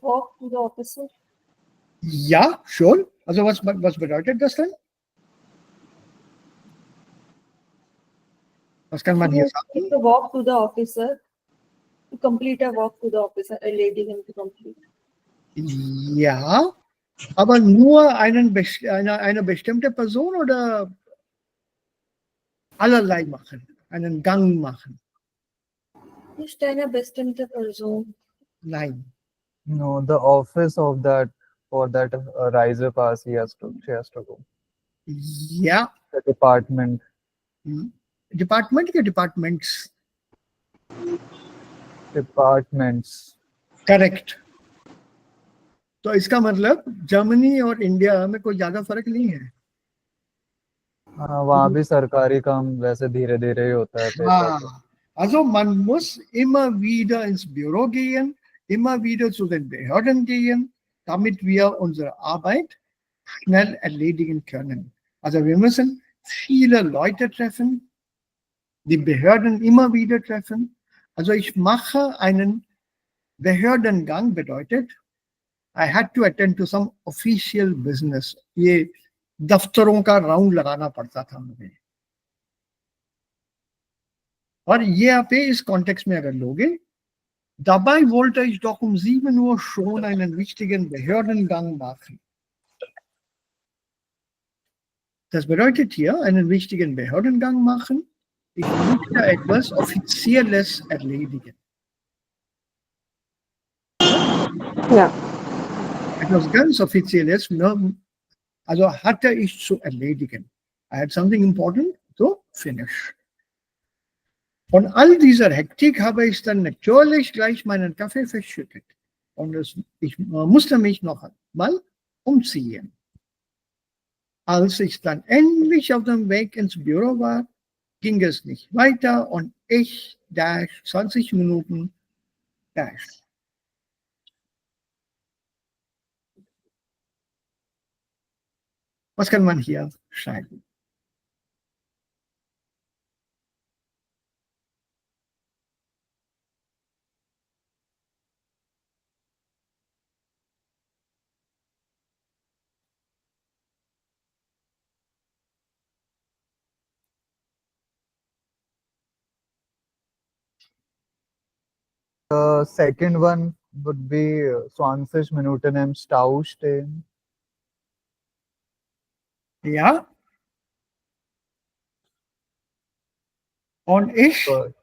Walk to the officer. Ja, schon. Also was bedeutet das denn? Was kann man hier sagen? To walk to the officer. To complete a walk to the officer, a lady him to complete. Ja, aber nur eine bestimmte Person oder allerlei machen, einen Gang machen? Just eine bestimmte Person. Nein. No, the office of that for that riser pass she has to go. Ja, The department. Department के departments. Departments. Correct. तो इसका मतलब Germany और India में कोई ज्यादा फर्क नहीं है. वहाँ भी सरकारी काम वैसे धीरे धीरे ही होता है. हाँ. Also man muss immer wieder ins Büro gehen, immer wieder zu den Behörden gehen, damit wir unsere Arbeit schnell erledigen können. Also wir müssen viele Leute treffen, die Behörden immer wieder treffen. Also ich mache einen Behördengang, bedeutet, I had to attend to some official business. ये दफ्तरों का round लगाना पड़ता था मुझे. और ये आप इस कॉन्टेक्स्ट में अगर लोगे, dabei wollte ich doch um 7 Uhr schon einen wichtigen Behördengang machen. Das bedeutet hier einen wichtigen Behördengang machen. Ich möchte etwas Offizielles erledigen. Yeah. Etwas ganz Offizielles, also hatte ich zu erledigen. I had something important to finish. Von all dieser Hektik habe ich dann natürlich gleich meinen Kaffee verschüttet. Und ich musste mich noch mal umziehen. Als ich dann endlich auf dem Weg ins Büro war, ging es nicht weiter und ich 20 Minuten dash. Was kann man hier schreiben? The second one would be 20 Minuten im Stau stehen. Ja. Und ich? But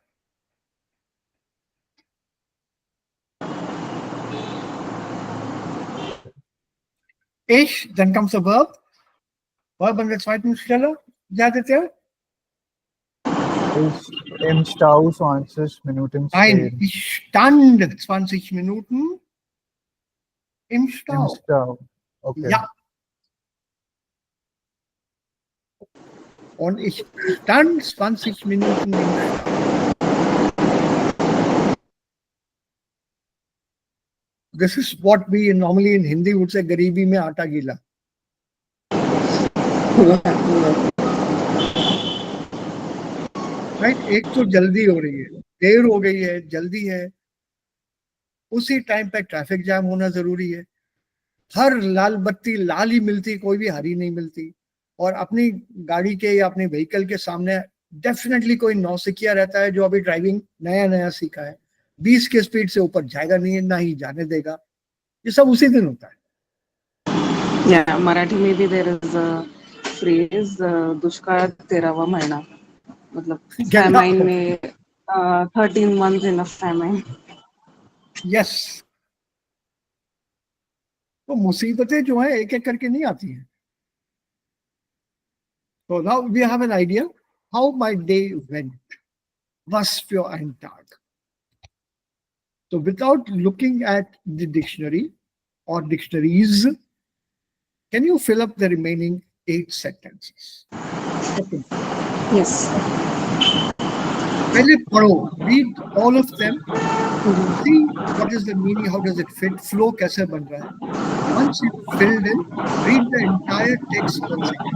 Ich, dann kommt der Verb. Verb an der zweiten Stelle. Sagtet ihr? ich im Stau 20 Minuten Nein, stehen. ich stand 20 Minuten im Im Stau. Stau. Okay. Ja. Und ich stand 20 Minuten im Stau. This is what we normally in Hindi would say, गरीबी में आटा गीला. Right, एक तो जल्दी हो रही है, देर हो गई है, जल्दी है, उसी टाइम पे ट्रैफिक जाम होना जरूरी है. हर लाल बत्ती लाल ही मिलती, कोई भी हरी नहीं मिलती. और अपनी गाड़ी के या अपने व्हीकल के सामने डेफिनेटली कोई नौसिखिया रहता है जो अभी ड्राइविंग नया नया सीखा है. 20 के स्पीड से ऊपर जाएगा नहीं, ना ही जाने देगा. ये सब उसी दिन होता है. Yeah, Marathi में भी there is a phrase दुष्काळ 13वा महिना. मतलब famine में 13 months in a famine. Yes. तो मुसीबतें जो है एक एक करके नहीं आती हैं. So now we have an idea how my day went. Was für ein Tag. So without looking at the dictionary or dictionaries, can you fill up the remaining 8 sentences? Okay. Yes. पहले पढ़ो, read all of them, see what is the meaning, how does it fit, flow कैसे बन रहा है. Once you filled in, read the entire text once again.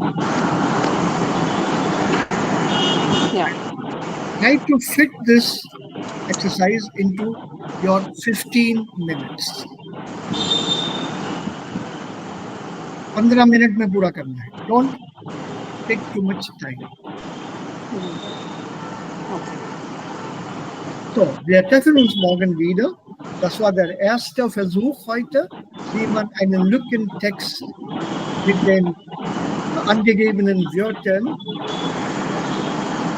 Yeah. Try to fit this exercise into your 15 minutes. 15 minute में पूरा करना है. Don't take too much time. So, wir treffen uns morgen wieder. Das war der erste Versuch heute, wie man einen Lückentext mit den angegebenen Wörtern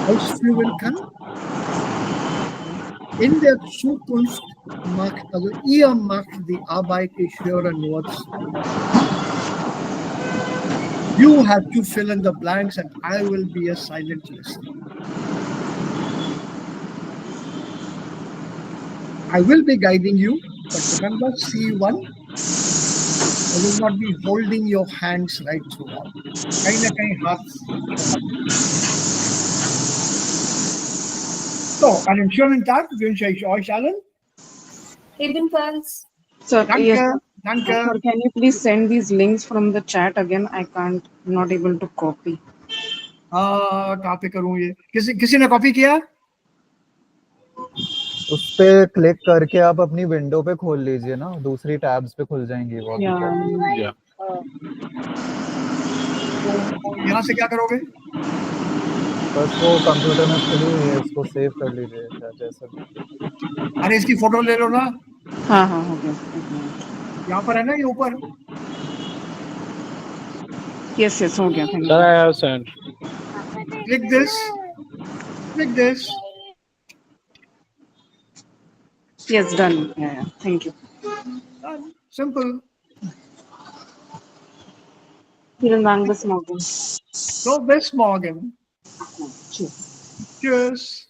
ausführen kann. In der Zukunft macht, also ihr macht die Arbeit, ich höre nur zu. You have to fill in the blanks and I will be a silent listener. I will be guiding you, but remember C1, I will not be holding your hands right throughout. कहीं ना कहीं हाथ. So, einen schönen Tag wünsche ich euch allen. Ebenfalls. Sir, yes. Danke, danke. Sir, can you please send these links from the chat again? I can't, not able to copy. कहाँ पे करूँ ये? किसी ने कॉपी किया? उस पे click करके आप अपनी विंडो पे खोल लीजिए ना, दूसरी टैब्स पे खुल जाएंगी वो. Yeah. यहाँ से क्या करोगे? बस वो कंप्यूटर में खुली हुई है, इसको सेव कर लीजिए जैसा. अरे इसकी फोटो ले लो ना. हाँ हाँ हो गया. यहाँ पर है ना ये ऊपर. Yes, yes, हो गया. Thank Sir, you. I have sent. Click this. Click this. Yes, done. Yeah, thank you. Done. Simple. Vielen Dank, bis morgen. So bis morgen. Tschüss. Tschüss.